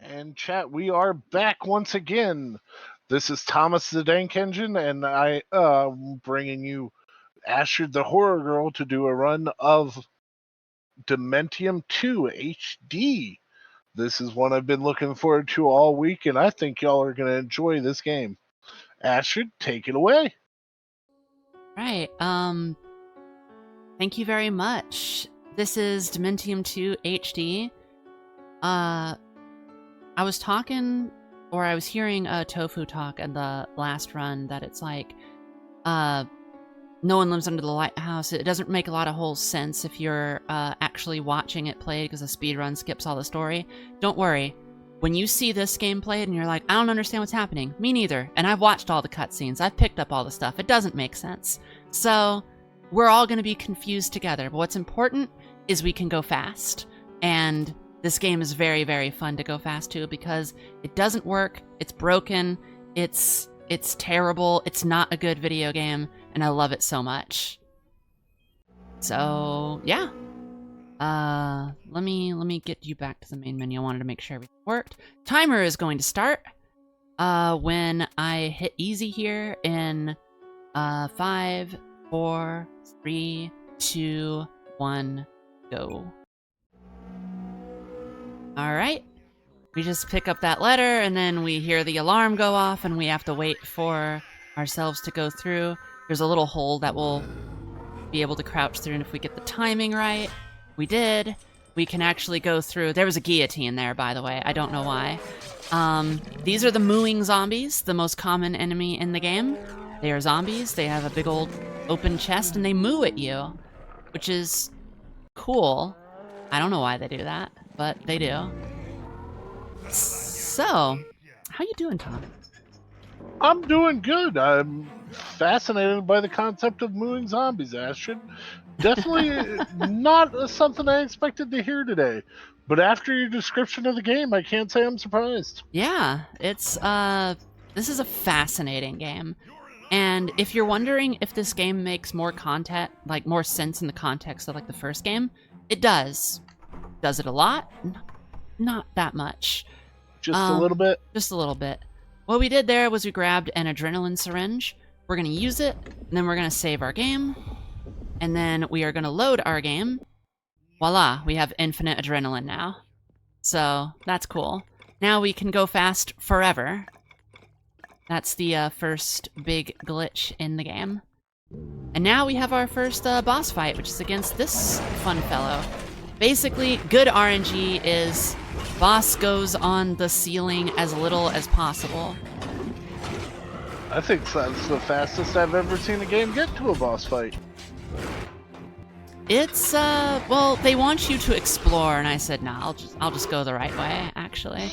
And chat, we are back once again. This is Thomas the Dank Engine, and I bringing you Astrid the Horror Girl to do a run of Dementium II HD. This is one I've been looking forward to all week, and I think y'all are going to enjoy this game. Astrid, take it away. Right. Thank you very much. This is Dementium II HD. I was talking, or I was hearing Tofu talk in the last run that it's like, no one lives under the lighthouse. It doesn't make a lot of whole sense if you're actually watching it played because the speedrun skips all the story. Don't worry. When you see this game played and you're like, I don't understand what's happening. Me neither. And I've watched all the cutscenes. I've picked up all the stuff. It doesn't make sense. So we're all going to be confused together. But what's important is we can go fast. And this game is very, very fun to go fast to because it doesn't work. It's broken. It's terrible. It's not a good video game. And I love it so much. So, yeah. Let me get you back to the main menu. I wanted to make sure everything worked. Timer is going to start when I hit easy here in 5, 4, 3, 2, 1, go. All right. We just pick up that letter and then we hear the alarm go off and we have to wait for ourselves to go through. There's a little hole that we'll be able to crouch through, and if we get the timing right, we did. We can actually go through. There was a guillotine there, by the way. I don't know why. These are the mooing zombies, the most common enemy in the game. They are zombies. They have a big old open chest, and they moo at you, which is cool. I don't know why they do that, but they do. So, how you doing, Tom? I'm doing good. I'm fascinated by the concept of mooing zombies, Astrid. Definitely not something I expected to hear today. But after your description of the game, I can't say I'm surprised. Yeah, it's this is a fascinating game. And if you're wondering if this game makes more content, like more sense in the context of like the first game, it does. Does it a lot? Not that much. Just a little bit? Just a little bit. What we did there was we grabbed an adrenaline syringe. We're going to use it, and then we're going to save our game. And then we are going to load our game. Voila, we have infinite adrenaline now. So, that's cool. Now we can go fast forever. That's the first big glitch in the game. And now we have our first boss fight, which is against this fun fellow. Basically, good RNG is boss goes on the ceiling as little as possible. I think that's the fastest I've ever seen a game get to a boss fight. It's, well, they want you to explore, and I said, nah, I'll just go the right way, actually.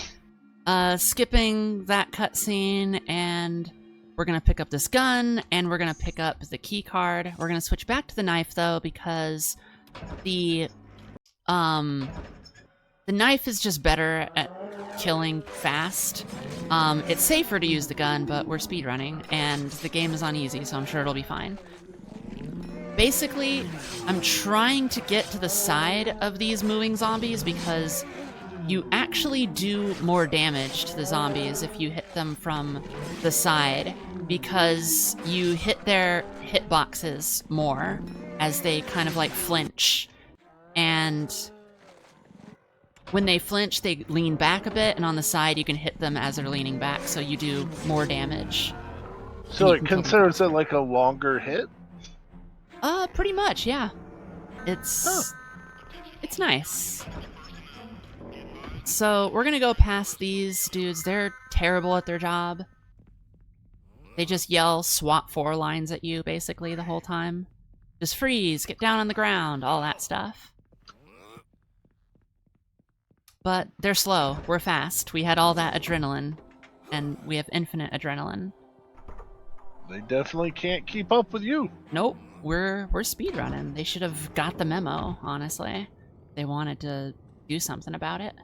Skipping that cutscene, and we're gonna pick up this gun, and we're gonna pick up the key card. We're gonna switch back to the knife, though, because the knife is just better at killing fast. It's safer to use the gun, but we're speedrunning, and the game is on easy, so I'm sure it'll be fine. Basically, I'm trying to get to the side of these moving zombies because you actually do more damage to the zombies if you hit them from the side, because you hit their hitboxes more as they kind of like flinch. And when they flinch, they lean back a bit, and on the side you can hit them as they're leaning back, so you do more damage. So it considers it like a longer hit? Pretty much, yeah. It's nice. So we're gonna go past these dudes. They're terrible at their job. They just yell SWAT 4 lines at you, basically, the whole time. Just freeze, get down on the ground, all that stuff. But they're slow. We're fast. We had all that adrenaline, and we have infinite adrenaline. They definitely can't keep up with you. Nope, we're speedrunning. They should have got the memo, honestly. They wanted to do something about it.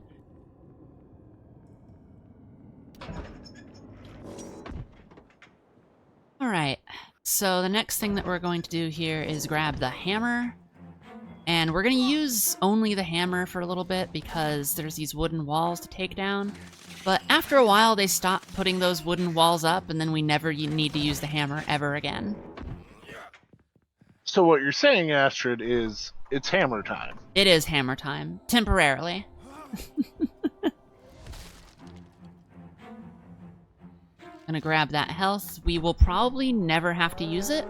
Alright, so the next thing that we're going to do here is grab the hammer. And we're going to use only the hammer for a little bit because there's these wooden walls to take down. But after a while, they stop putting those wooden walls up, and then we never need to use the hammer ever again. So what you're saying, Astrid, is it's hammer time. It is hammer time, temporarily. Gonna grab that health. We will probably never have to use it,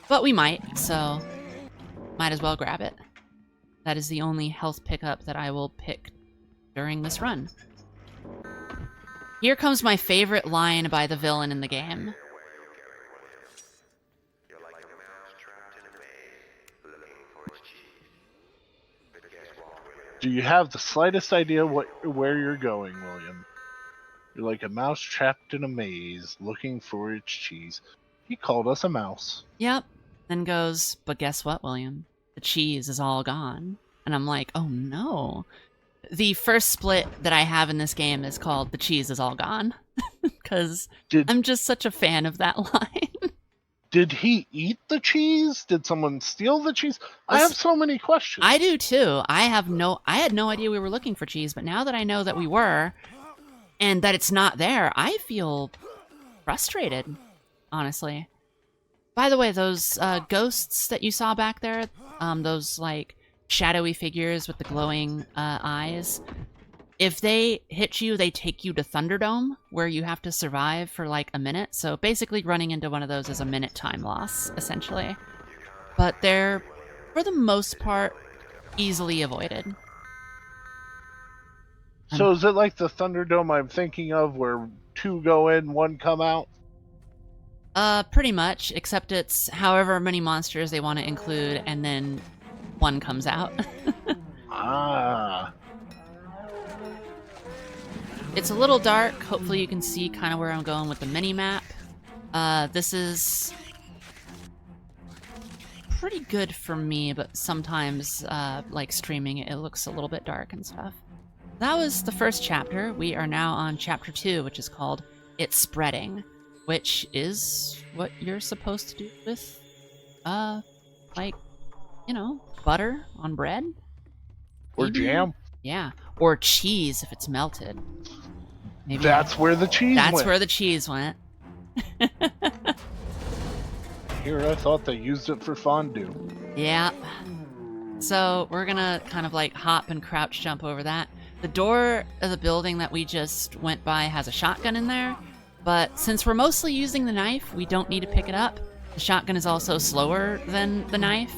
but we might, so might as well grab it. That is the only health pickup that I will pick during this run. Here comes my favorite line by the villain in the game. Do you have the slightest idea where you're going, William? You're like a mouse trapped in a maze, looking for its cheese. He called us a mouse. Yep. Then goes, but guess what, William? The cheese is all gone. And I'm like, oh no. The first split that I have in this game is called The Cheese is All Gone. Because I'm just such a fan of that line. Did he eat the cheese? Did someone steal the cheese? I have so many questions. I do too. I had no idea we were looking for cheese, but now that I know that we were, and that it's not there, I feel frustrated, honestly. By the way, those ghosts that you saw back there, those like shadowy figures with the glowing eyes, if they hit you, they take you to Thunderdome, where you have to survive for like a minute. So basically running into one of those is a minute time loss, essentially. But they're, for the most part, easily avoided. So is it like the Thunderdome I'm thinking of, where 2 go in, 1 come out? Pretty much, except it's however many monsters they want to include, and then 1 comes out. Ah. It's a little dark. Hopefully you can see kind of where I'm going with the mini-map. This is pretty good for me, but sometimes, like streaming it looks a little bit dark and stuff. That was the first chapter. We are now on chapter 2, which is called It's Spreading, which is what you're supposed to do with, like, you know, butter on bread. Or Maybe? jam. Yeah, or cheese if it's melted. Maybe That's where the cheese went. That's where the cheese went. Here I thought they used it for fondue. Yeah. So we're gonna kind of like hop and crouch jump over that. The door of the building that we just went by has a shotgun in there, but since we're mostly using the knife, we don't need to pick it up. The shotgun is also slower than the knife.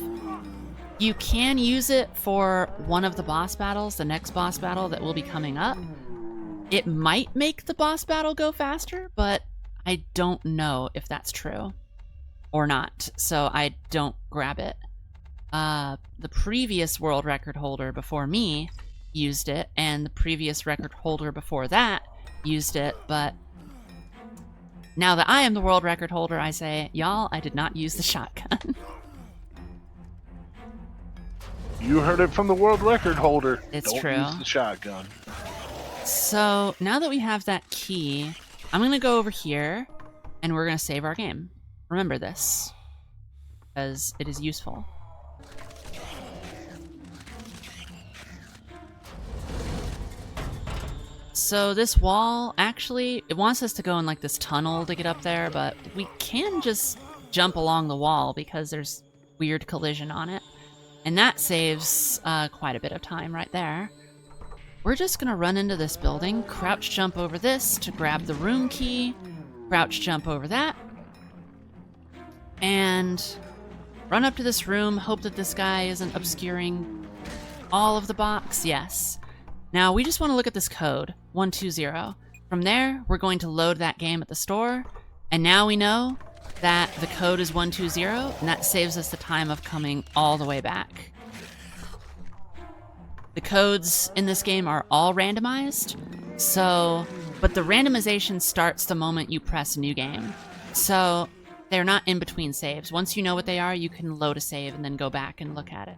You can use it for one of the boss battles, the next boss battle that will be coming up. It might make the boss battle go faster, but I don't know if that's true or not, so I don't grab it. The previous world record holder before me used it, and the previous record holder before that used it, but now that I am the world record holder, I say, y'all, I did not use the shotgun. You heard it from the world record holder. It's Don't true. Use the shotgun. So now that we have that key, I'm gonna go over here and we're gonna save our game. Remember this, because it is useful. So this wall, actually, it wants us to go in like this tunnel to get up there, but we can just jump along the wall because there's weird collision on it. And that saves quite a bit of time right there. We're just gonna run into this building, crouch jump over this to grab the room key, crouch jump over that, and run up to this room, hope that this guy isn't obscuring all of the box. Yes. Now we just want to look at this code, 120. From there, we're going to load that game at the store, and now we know that the code is 120, and that saves us the time of coming all the way back. The codes in this game are all randomized, but the randomization starts the moment you press New Game. So they're not in between saves. Once you know what they are, you can load a save and then go back and look at it.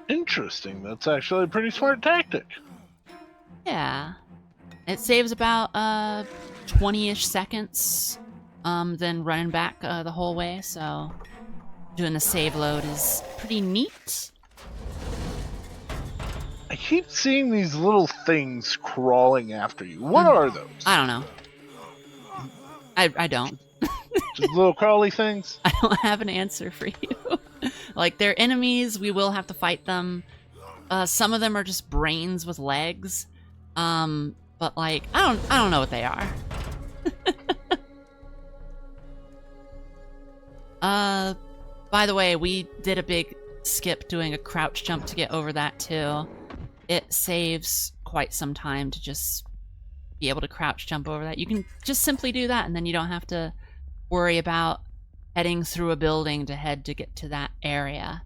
Interesting. That's actually a pretty smart tactic. Yeah. It saves about 20-ish seconds, then running back the whole way, so doing the save load is pretty neat. I keep seeing these little things crawling after you. What are those? I don't know. I don't. Just little crawly things? I don't have an answer for you. Like, they're enemies. We will have to fight them. Some of them are just brains with legs. But like, I don't know what they are. By the way, we did a big skip doing a crouch jump to get over that too. It saves quite some time to just be able to crouch jump over that. You can just simply do that, and then you don't have to worry about heading through a building to get to that area.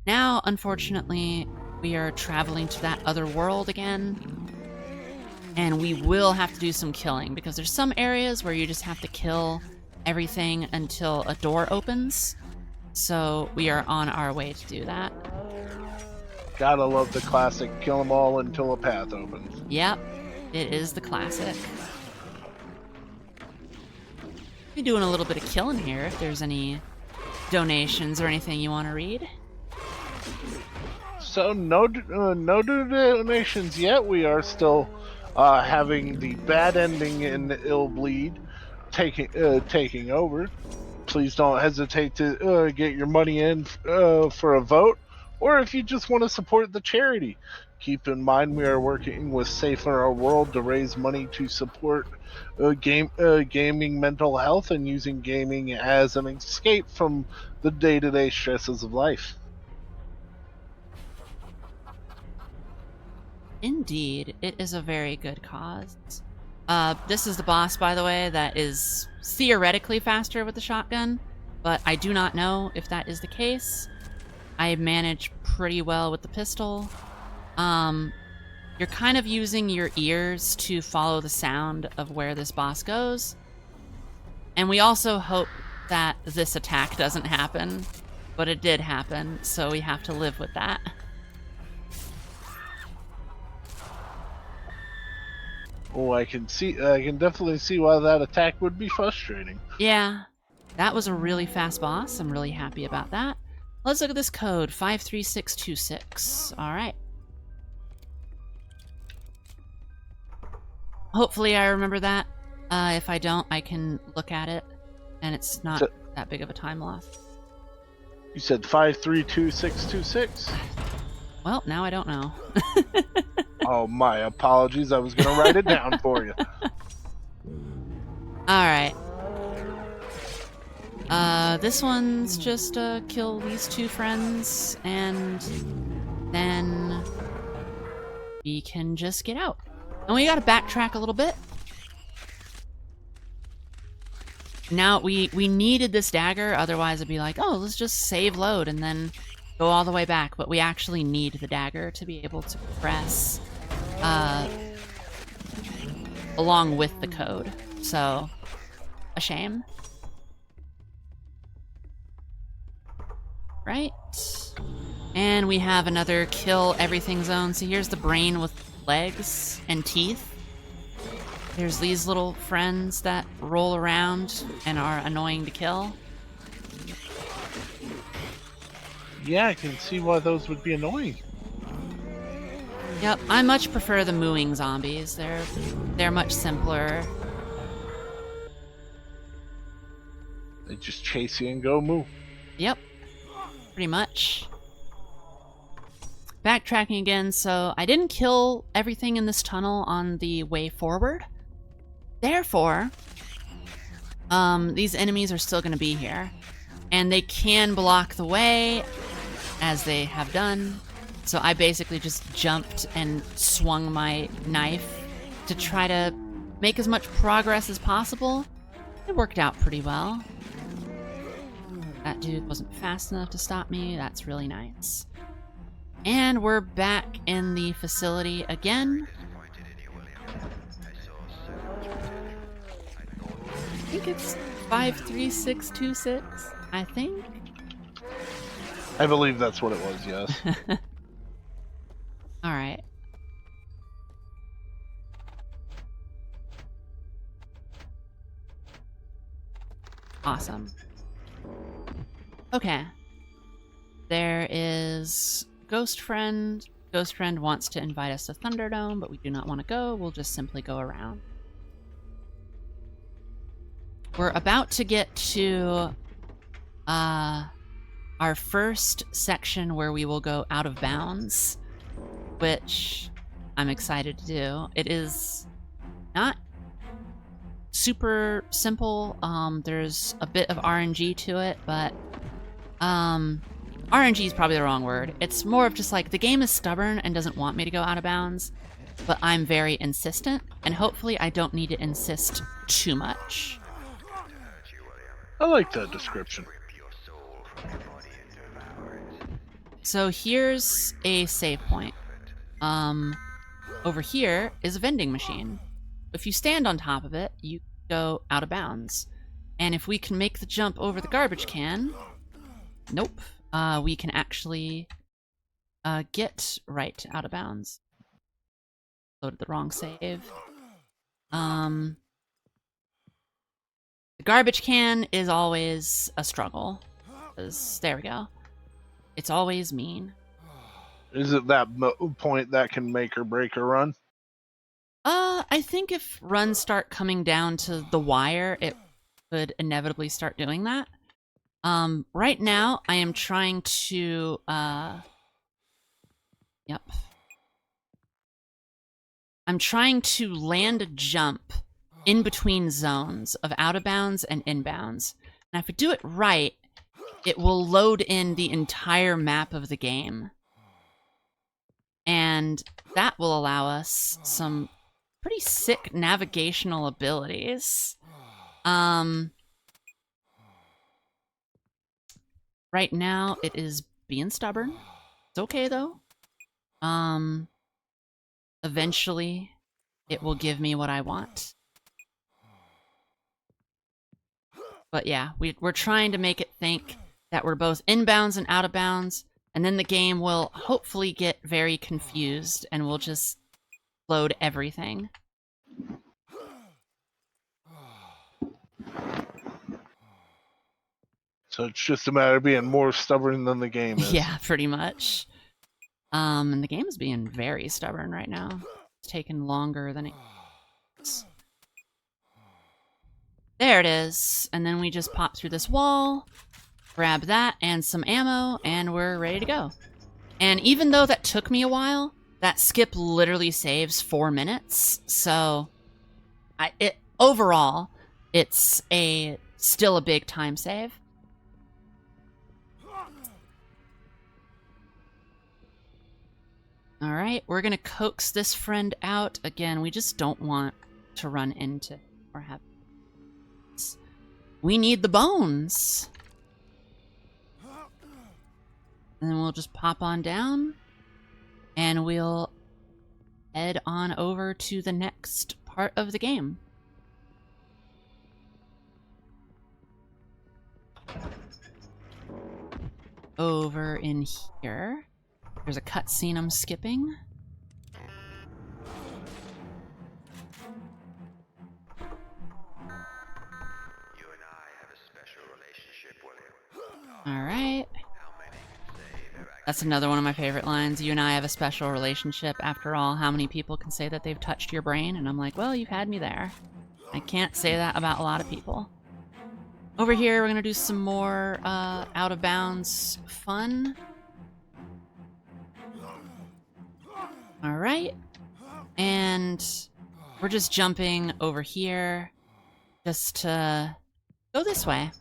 Now, unfortunately, we are traveling to that other world again, and we will have to do some killing, because there's some areas where you just have to kill everything until a door opens. So we are on our way to do that. Gotta love the classic kill them all until a path opens. Yep, it is the classic. Be doing a little bit of killing here if there's any donations or anything you want to read. So no donations yet. We are still having the bad ending in Ill Bleed taking over. Please don't hesitate to get your money in for a vote, or if you just want to support the charity. Keep in mind we are working with Safe in Our World to raise money to support gaming mental health and using gaming as an escape from the day-to-day stresses of life. Indeed, it is a very good cause. This is the boss, by the way, that is theoretically faster with the shotgun, but I do not know if that is the case. I manage pretty well with the pistol. You're kind of using your ears to follow the sound of where this boss goes. And we also hope that this attack doesn't happen, but it did happen, so we have to live with that. Oh, I can definitely see why that attack would be frustrating. Yeah, that was a really fast boss. I'm really happy about that. Let's look at this code, 53626. All right. Hopefully I remember that. If I don't, I can look at it, and it's not that big of a time loss. You said 532626? Well, now I don't know. Oh, my apologies. I was going to write it down for you. Alright. This one's just kill these two friends, and then we can just get out. And we gotta backtrack a little bit. Now, we needed this dagger, otherwise it'd be like, oh, let's just save load and then go all the way back. But we actually need the dagger to be able to press along with the code. So, a shame. Right? And we have another kill everything zone. So here's the brain with legs and teeth. There's these little friends that roll around and are annoying to kill. Yeah, I can see why those would be annoying. Yep, I much prefer the mooing zombies. They're much simpler. They just chase you and go moo. Yep, pretty much. Backtracking again, so I didn't kill everything in this tunnel on the way forward. Therefore, these enemies are still going to be here. And they can block the way, as they have done. So I basically just jumped and swung my knife to try to make as much progress as possible. It worked out pretty well. That dude wasn't fast enough to stop me. That's really nice. And we're back in the facility again. I think it's 53626, I think. I believe that's what it was, yes. Alright. Awesome. Okay. There is Ghost Friend. Ghost Friend wants to invite us to Thunderdome, but we do not want to go. We'll just simply go around. We're about to get to our first section where we will go out of bounds, which I'm excited to do. It is not super simple. There's a bit of RNG to it, but RNG is probably the wrong word. It's more of just like the game is stubborn and doesn't want me to go out of bounds, but I'm very insistent, and hopefully I don't need to insist too much. I like that description. So here's a save point. Over here is a vending machine. If you stand on top of it, you go out of bounds. And if we can make the jump over the garbage can, nope, we can actually get right out of bounds. Loaded the wrong save. The garbage can is always a struggle. There we go. It's always mean. Is it that point that can make or break a run? I think if runs start coming down to the wire, it could inevitably start doing that. Right now, I am trying to, yep. I'm trying to land a jump in between zones of out of bounds and inbounds. And if I do it right, it will load in the entire map of the game. And that will allow us some pretty sick navigational abilities. Right now, it is being stubborn. It's okay, though. Eventually, it will give me what I want. But yeah, we're trying to make it think that we're both inbounds and out of bounds, and then the game will hopefully get very confused and we'll just load everything. So it's just a matter of being more stubborn than the game is. Yeah, pretty much. And the game is being very stubborn right now. It's taking longer than it is. There it is. And then we just pop through this wall, grab that and some ammo, and we're ready to go. And even though that took me a while, that skip literally saves 4 minutes. So overall, it's still a big time save. All right, we're going to coax this friend out. Again, we just don't want to run into or have... We need the bones. And then we'll just pop on down. And we'll head on over to the next part of the game. Over in here. There's a cutscene I'm skipping. Alright. That's another one of my favorite lines. You and I have a special relationship. After all, how many people can say that they've touched your brain? And I'm like, well, you've had me there. I can't say that about a lot of people. Over here, we're going to do some more out of bounds fun. Alright. And we're just jumping over here just to go this way.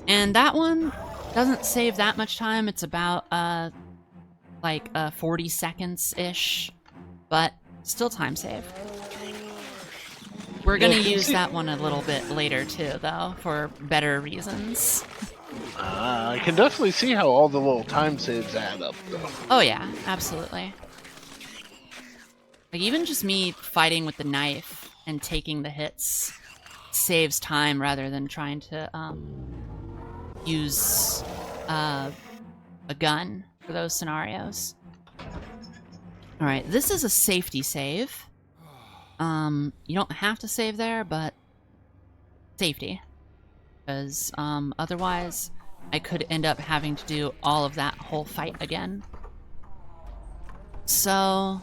And that one doesn't save that much time. It's about, 40 seconds-ish. But still time save. We're gonna use that one a little bit later, too, though, for better reasons. I can definitely see how all the little time saves add up, though. Oh, yeah. Absolutely. Like, even just me fighting with the knife and taking the hits saves time rather than trying to, use a gun for those scenarios. Alright, this is a safety save. You don't have to save there, but safety. Because, otherwise, I could end up having to do all of that whole fight again. So,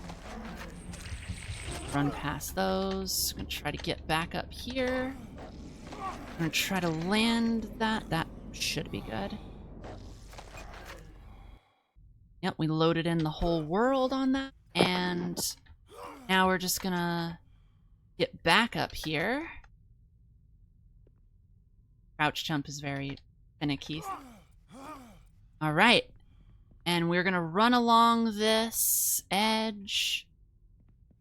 run past those. I'm gonna try to get back up here. I'm gonna try to land that. That should be good. Yep, we loaded in the whole world on that. And now we're just gonna get back up here. Crouch jump is very finicky. All right. And we're gonna run along this edge.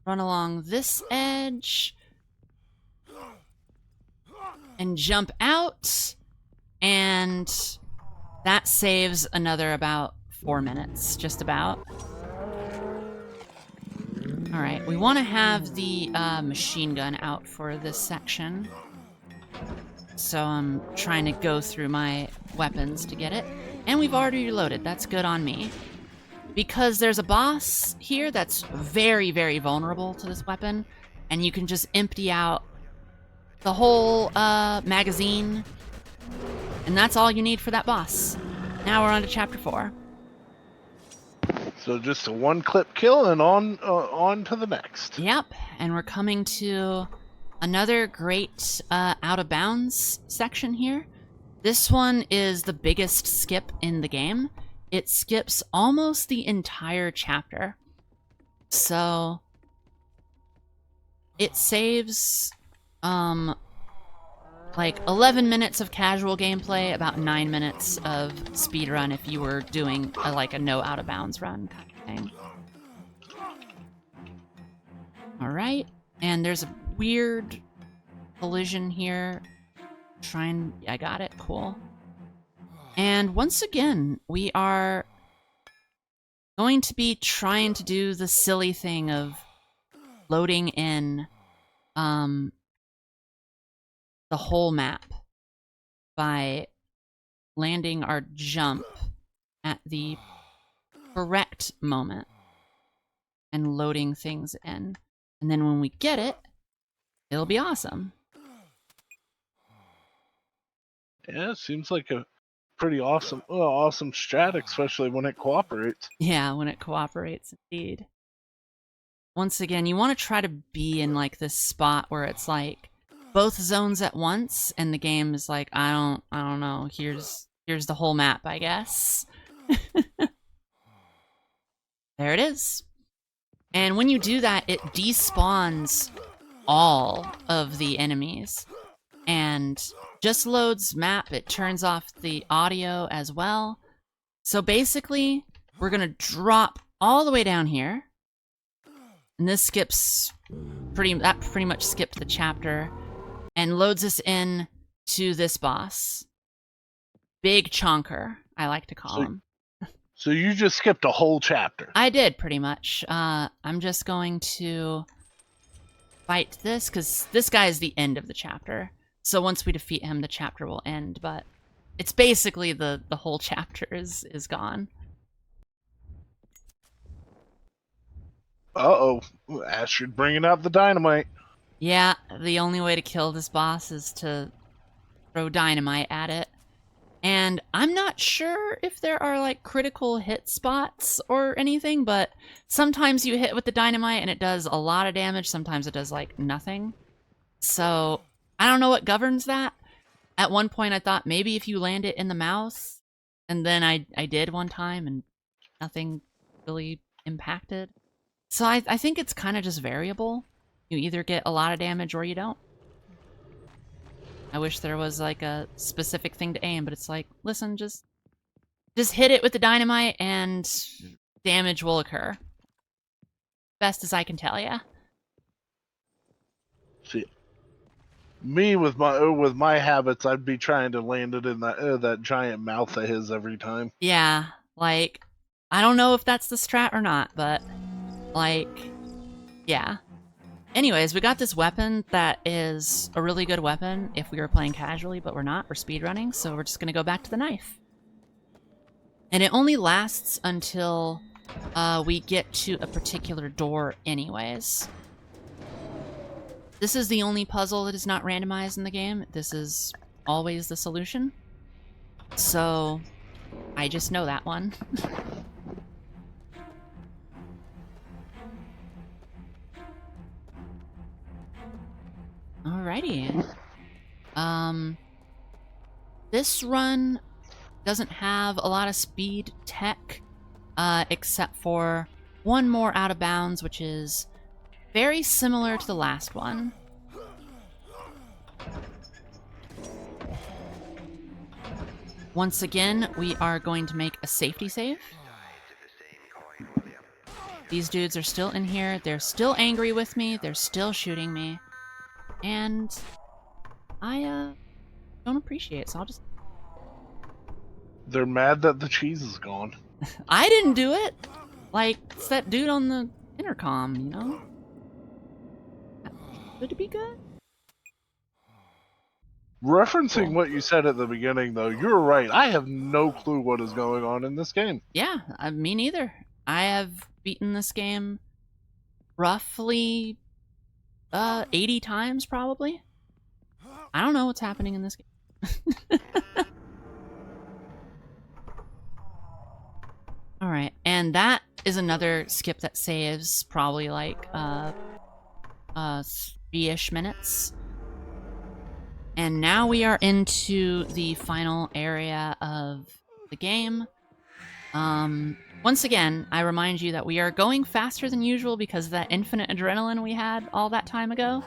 Run along this edge. And jump out. And that saves another about 4 minutes, just about. All right, we want to have the machine gun out for this section. So I'm trying to go through my weapons to get it. And we've already reloaded. That's good on me. Because there's a boss here that's very, very vulnerable to this weapon. And you can just empty out the whole magazine. And that's all you need for that boss. Now we're on to chapter 4. So just a one-clip kill and on to the next. Yep, and we're coming to another great out-of-bounds section here. This one is the biggest skip in the game. It skips almost the entire chapter. So it saves like 11 minutes of casual gameplay, about 9 minutes of speedrun if you were doing like a no out-of-bounds run kind of thing. Alright, and there's a weird collision here. I got it, cool. And once again, we are going to be trying to do the silly thing of loading in the whole map by landing our jump at the correct moment and loading things in. And then when we get it, it'll be awesome. Yeah, it seems like a pretty awesome strat, especially when it cooperates. Yeah, when it cooperates, indeed. Once again, you want to try to be in like this spot where it's like both zones at once, and the game is like, I don't know. Here's the whole map, I guess. There it is. And when you do that, it despawns all of the enemies and just loads map. It turns off the audio as well. So basically, we're gonna drop all the way down here, and this skips pretty much skipped the chapter. And loads us in to this boss. Big Chonker, I like to call him. So you just skipped a whole chapter. I did, pretty much. I'm just going to fight this, because this guy is the end of the chapter. So once we defeat him, the chapter will end, but it's basically the whole chapter is gone. Uh-oh. Astrid bringing out the dynamite. Yeah, the only way to kill this boss is to throw dynamite at it. And I'm not sure if there are like critical hit spots or anything, but sometimes you hit with the dynamite and it does a lot of damage, sometimes it does like nothing. So I don't know what governs that. At one point I thought maybe if you land it in the mouth, and then I did one time and nothing really impacted. So I think it's kind of just variable. You either get a lot of damage or you don't. I wish there was like a specific thing to aim, but it's like, listen, just hit it with the dynamite and damage will occur. Best as I can tell ya. See, me with my habits, I'd be trying to land it in that giant mouth of his every time. Yeah, like I don't know if that's the strat or not, but like, yeah. Anyways, we got this weapon that is a really good weapon if we were playing casually, but we're not. We're speedrunning, so we're just going to go back to the knife. And it only lasts until we get to a particular door anyways. This is the only puzzle that is not randomized in the game. This is always the solution. So I just know that one. Alrighty. This run doesn't have a lot of speed tech, except for one more out of bounds, which is very similar to the last one. Once again, we are going to make a safety save. These dudes are still in here. They're still angry with me. They're still shooting me. And I don't appreciate it, so I'll just... They're mad that the cheese is gone. I didn't do it! Like, it's that dude on the intercom, you know? Good to be good? Referencing Cool. what you said at the beginning, though, you're right. I have no clue what is going on in this game. Yeah, me neither. I have beaten this game roughly 80 times, probably. I don't know what's happening in this game. Alright, and that is another skip that saves probably like 3-ish minutes. And now we are into the final area of the game. Once again, I remind you that we are going faster than usual because of that infinite adrenaline we had all that time ago.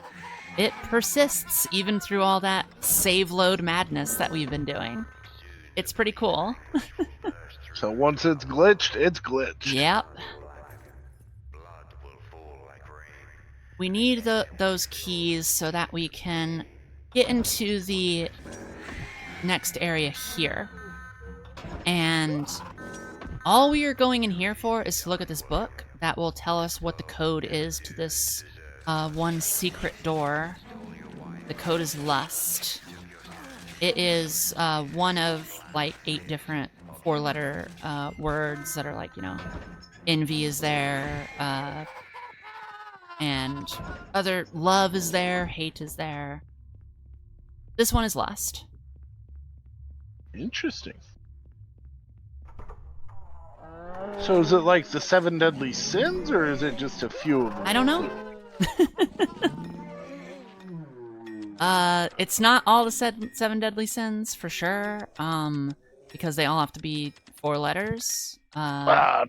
It persists even through all that save load madness that we've been doing. It's pretty cool. So once it's glitched, it's glitched. Yep. We need those keys so that we can get into the next area here. And all we are going in here for is to look at this book that will tell us what the code is to this one secret door. The code is lust. It is one of like 8 different 4-letter words that are like, you know, envy is there, and other love is there, hate is there. This one is lust. Interesting. So is it like the 7 deadly sins, or is it just a few of them? I don't know. It's not all the 7 deadly sins for sure, because they all have to be 4 letters.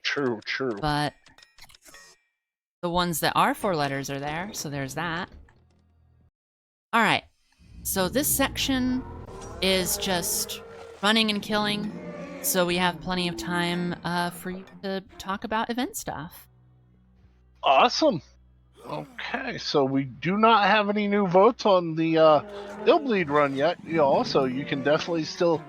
True. But the ones that are 4 letters are there, so there's that. Alright, so this section is just running and killing, so we have plenty of time for you to talk about event stuff. Awesome. Okay, so we do not have any new votes on the Illbleed run yet. Also, you can definitely still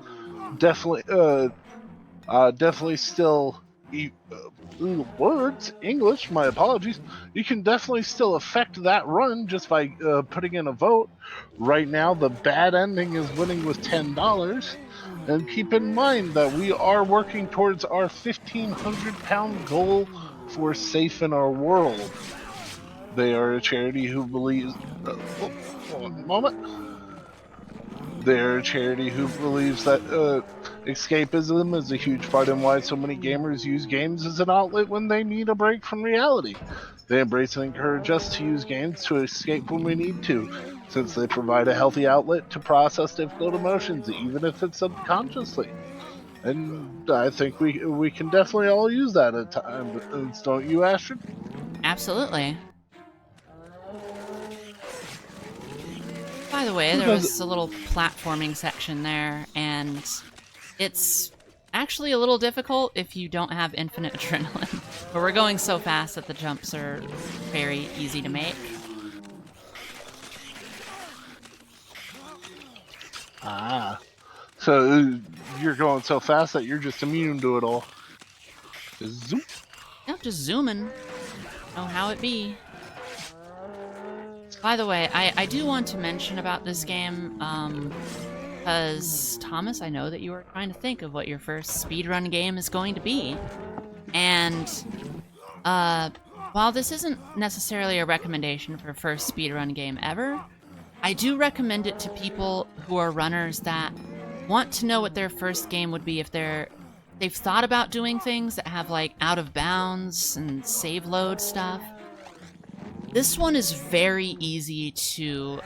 words English. My apologies. You can definitely still affect that run just by putting in a vote. Right now, the bad ending is winning with $10. And keep in mind that we are working towards our 1,500-pound goal for Safe in Our World. They are a charity who believes... one moment. They're a charity who believes that escapism is a huge part in why so many gamers use games as an outlet when they need a break from reality. They embrace and encourage us to use games to escape when we need to, since they provide a healthy outlet to process difficult emotions, even if it's subconsciously. And I think we can definitely all use that at times, don't you, Astrid? Absolutely. By the way, there was a little platforming section there, and it's actually a little difficult if you don't have infinite adrenaline. But we're going so fast that the jumps are very easy to make. So you're going so fast that you're just immune to it all. Just zoom. Yep, just zooming. Oh, how it be. By the way, I do want to mention about this game, because, Thomas, I know that you were trying to think of what your first speedrun game is going to be. And, while this isn't necessarily a recommendation for first speedrun game ever, I do recommend it to people who are runners that want to know what their first game would be if they've thought about doing things that have like out of bounds and save load stuff. This one is very easy to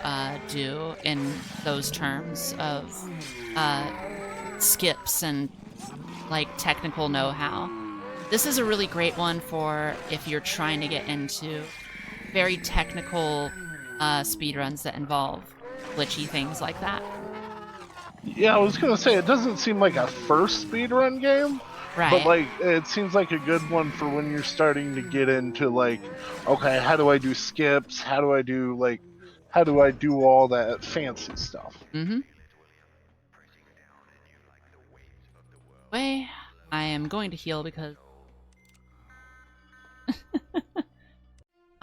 do in those terms of skips and like technical know-how. This is a really great one for if you're trying to get into very technical speedruns that involve glitchy things like that. Yeah, I was gonna say it doesn't seem like a first speedrun game, but Right. like it seems like a good one for when you're starting to get into like, okay, how do I do skips? How do I do all that fancy stuff? Mm-hmm. Way, I am going to heal because...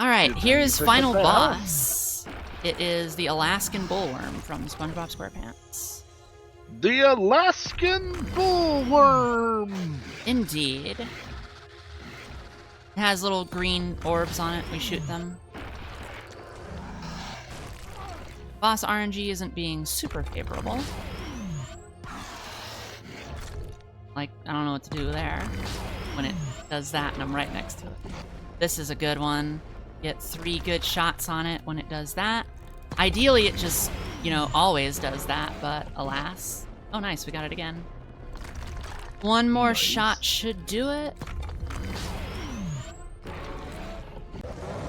Alright, Good here thing you is picked up final that health. boss. It is the Alaskan Bullworm from SpongeBob SquarePants. The Alaskan Bullworm! Indeed. It has little green orbs on it. We shoot them. Boss RNG isn't being super favorable. Like, I don't know what to do there when it does that and I'm right next to it. This is a good one. Get 3 good shots on it when it does that. Ideally, it just, always does that, but alas. Oh, nice, we got it again. One more shot should do it.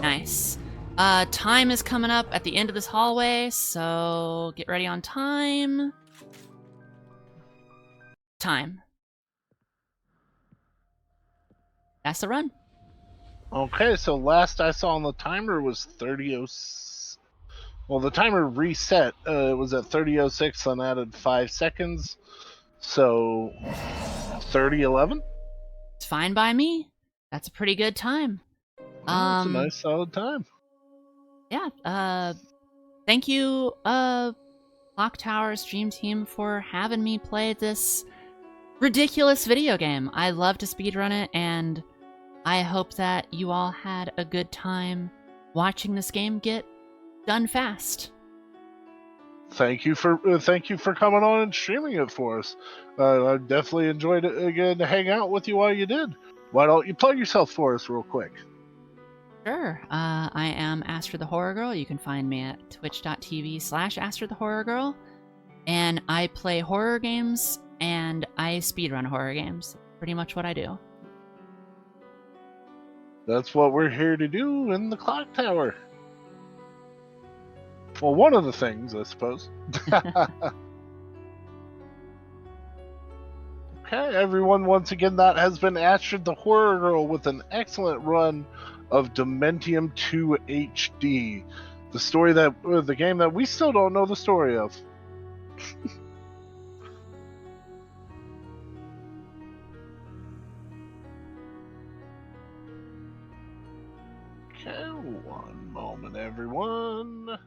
Nice. Time is coming up at the end of this hallway, so get ready on time. Time. That's the run. Okay, so last I saw on the timer was 30:06. Well, the timer reset. It was at 30:06 and added 5 seconds. So 30:11. It's fine by me. That's a pretty good time. That's a nice solid time. Yeah. Thank you, Clock Tower Stream Team, for having me play this ridiculous video game. I love to speedrun it, and I hope that you all had a good time watching this game get done fast. Thank you for coming on and streaming it for us. I definitely enjoyed it again to hang out with you while you did. Why don't you plug yourself for us real quick? Sure. I am Aster the Horror Girl. You can find me at twitch.tv/Aster the Horror Girl. And I play horror games and I speedrun horror games. Pretty much what I do. That's what we're here to do in the Clock Tower. Well, one of the things, I suppose. Okay, everyone, once again, that has been Astrid the Horror Girl with an excellent run of Dementium II HD. The game that we still don't know the story of. Okay, one moment, everyone.